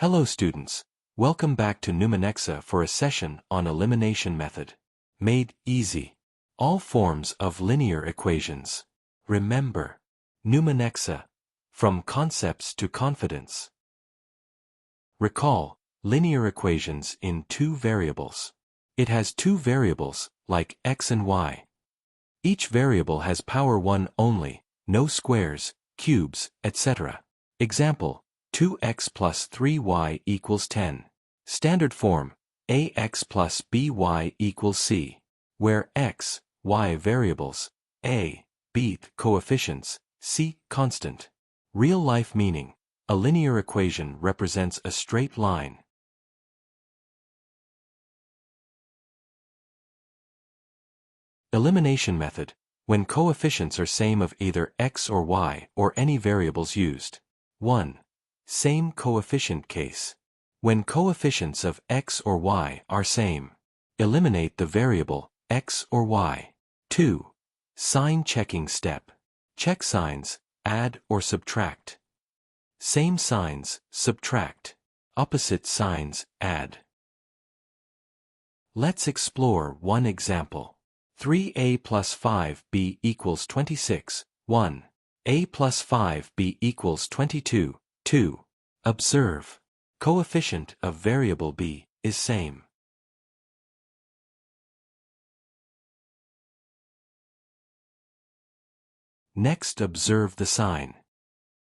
Hello students, welcome back to NUMENEXA for a session on elimination method. Made easy. All forms of linear equations. Remember, NUMENEXA, from concepts to confidence. Recall, linear equations in two variables. It has two variables, like x and y. Each variable has power 1 only, no squares, cubes, etc. Example, 2x plus 3y equals 10. Standard form, ax plus by equals c, where x, y variables, a, b coefficients, c constant. Real-life meaning, a linear equation represents a straight line. Elimination method, when coefficients are same of either x or y or any variables used. 1. Same coefficient case. When coefficients of x or y are same, eliminate the variable x or y. 2. Sign checking step. Check signs, add or subtract. Same signs, subtract. Opposite signs, add. Let's explore one example. 3a plus 5b equals 26, 1. a plus 5b equals 22, 2. Observe. Coefficient of variable b is same. Next observe the sign.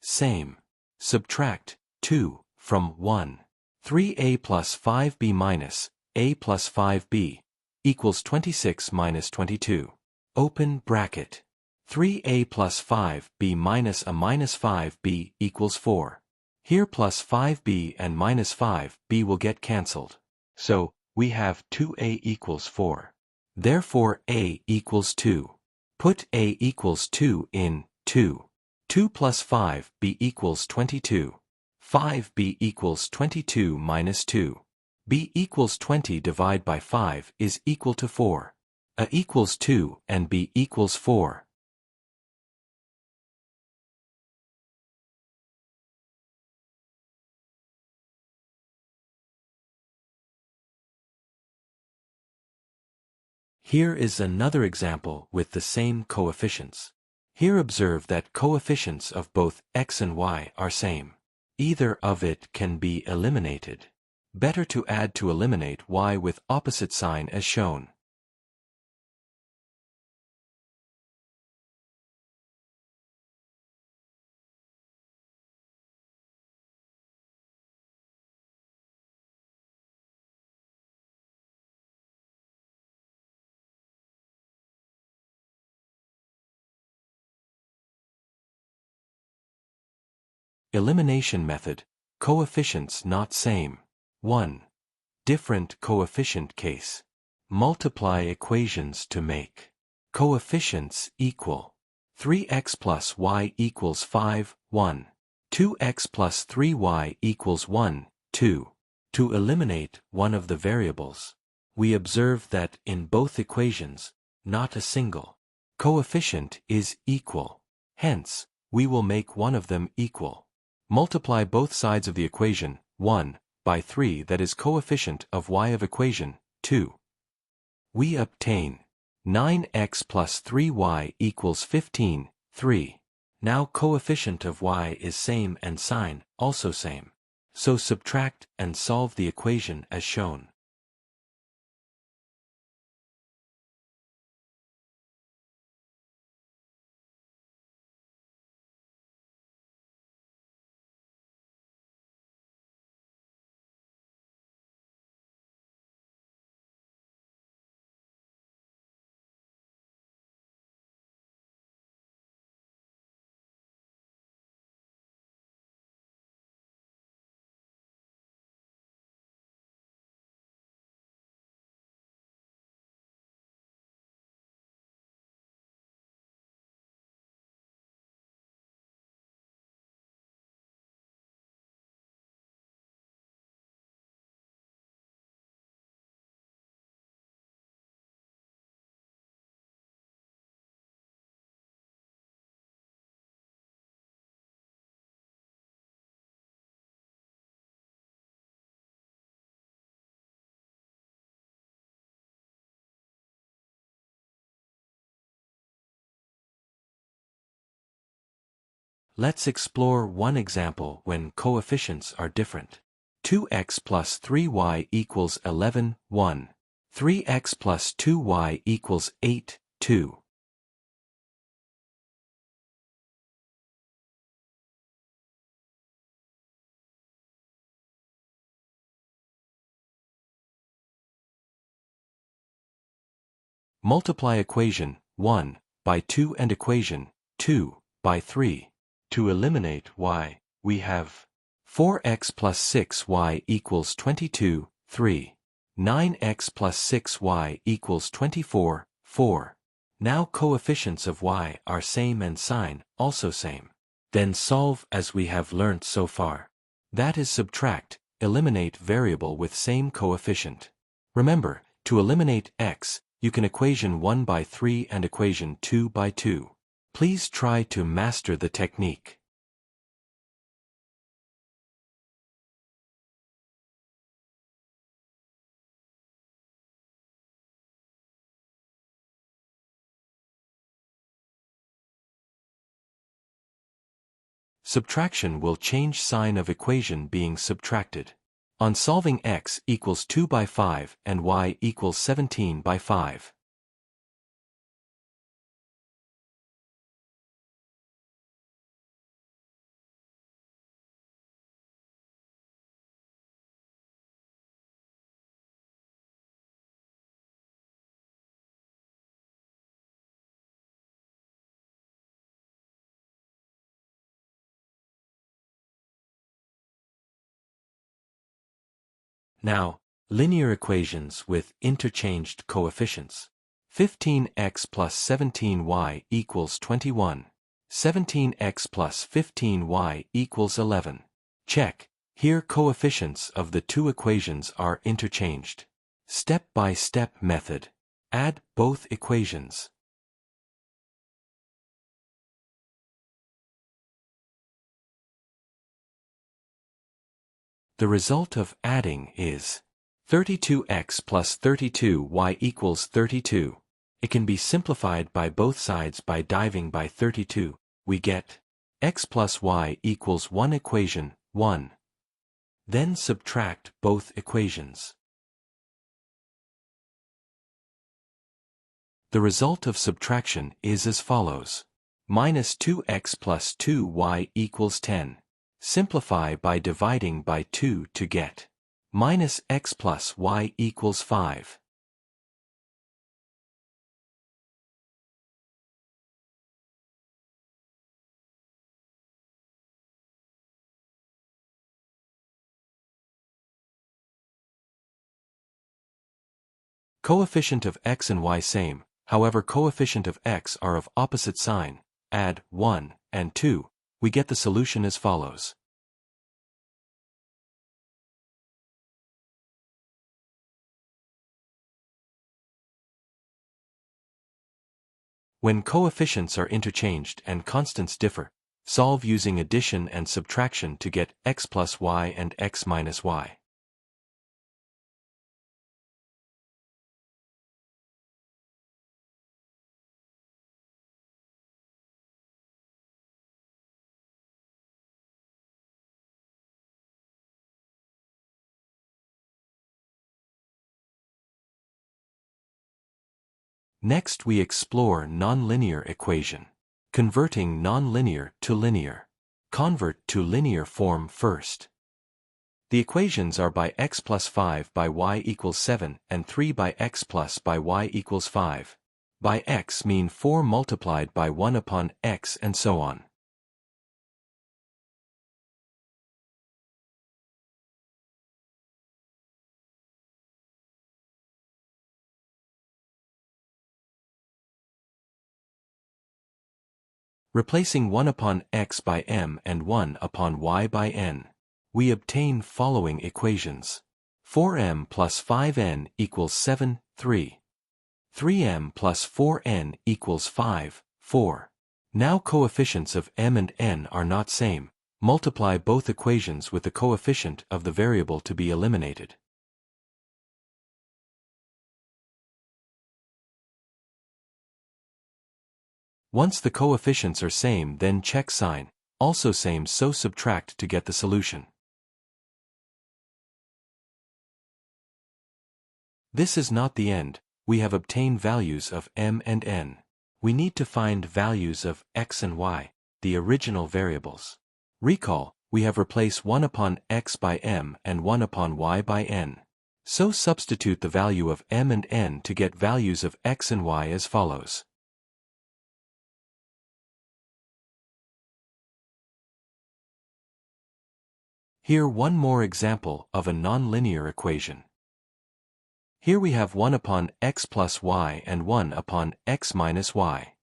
Same. Subtract 2 from 1. 3a plus 5b minus a plus 5b equals 26 minus 22. Open bracket. 3a plus 5b minus a minus 5b equals 4. Here plus 5b and minus 5b will get cancelled. So, we have 2a equals 4. Therefore a equals 2. Put a equals 2 in 2. 2 plus 5b equals 22. 5b equals 22 minus 2. b equals 20 divided by 5 is equal to 4. A equals 2 and b equals 4. Here is another example with the same coefficients. Here observe that coefficients of both x and y are same. Either of it can be eliminated. Better to add to eliminate y with opposite sign as shown. Elimination method, coefficients not same. 1. Different coefficient case. Multiply equations to make coefficients equal. 3x plus y equals 5, 1. 2x plus 3y equals 1, 2. To eliminate one of the variables, we observe that in both equations, not a single coefficient is equal. Hence, we will make one of them equal. Multiply both sides of the equation, 1, by 3 that is coefficient of y of equation, 2. We obtain 9x plus 3y equals 15, 3. Now coefficient of y is same and sign also same. So subtract and solve the equation as shown. Let's explore one example when coefficients are different. 2x plus 3y equals 11, 1. 3x plus 2y equals 8, 2. Multiply equation 1 by 2 and equation 2 by 3. To eliminate y, we have 4x plus 6y equals 22, 3. 9x plus 6y equals 24, 4. Now coefficients of y are same and sign also same. Then solve as we have learnt so far. That is subtract, eliminate variable with same coefficient. Remember, to eliminate x, you can equation 1 by 3 and equation 2 by 2. Please try to master the technique. Subtraction will change sign of equation being subtracted. On solving x equals 2 by 5 and y equals 17 by 5. Now, linear equations with interchanged coefficients. 15x plus 17y equals 21. 17x plus 15y equals 11. Check. Here coefficients of the two equations are interchanged. Step-by-step method. Add both equations. The result of adding is 32x plus 32y equals 32. It can be simplified by both sides by dividing by 32. We get x plus y equals 1 equation, 1. Then subtract both equations. The result of subtraction is as follows. Minus 2x plus 2y equals 10. Simplify by dividing by 2 to get minus x plus y equals 5. Coefficient of x and y same, however coefficient of x are of opposite sign. Add 1 and 2. We get the solution as follows. When coefficients are interchanged and constants differ, solve using addition and subtraction to get x plus y and x minus y. Next we explore nonlinear equation. Converting nonlinear to linear. Convert to linear form first. The equations are by x plus 5 by y equals 7 and 3 by x plus by y equals 5. By x mean 4 multiplied by 1 upon x and so on. Replacing 1 upon x by m and 1 upon y by n, we obtain following equations. 4m plus 5n equals 7, 3. 3m plus 4n equals 5, 4. Now coefficients of m and n are not same. Multiply both equations with the coefficient of the variable to be eliminated. Once the coefficients are same, then check sign. also same, so subtract to get the solution. This is not the end. We have obtained values of m and n. We need to find values of x and y, the original variables. Recall, we have replaced 1 upon x by m and 1 upon y by n. So substitute the value of m and n to get values of x and y as follows. Here one more example of a nonlinear equation. Here we have 1 upon x plus y and 1 upon x minus y.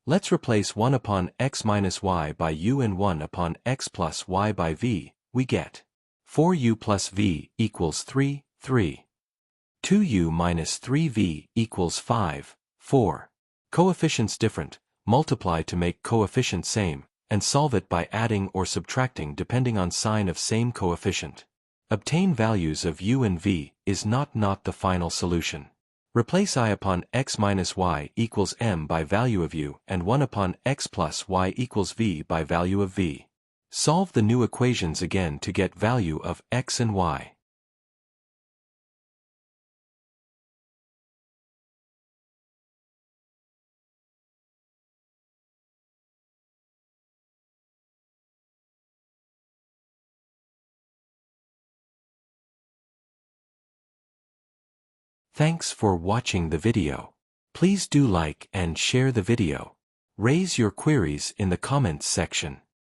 Let's replace 1 upon x minus y by u and 1 upon x plus y by v. We get 4u plus v equals 3, 3. 2u minus 3v equals 5, 4. Coefficients different, multiply to make coefficient same, and solve it by adding or subtracting depending on sign of same coefficient. Obtain values of u and v is not the final solution. Replace I upon x minus y equals m by value of u and 1 upon x plus y equals v by value of v. Solve the new equations again to get value of x and y. Thanks for watching the video. Please do like and share the video. Raise your queries in the comments section.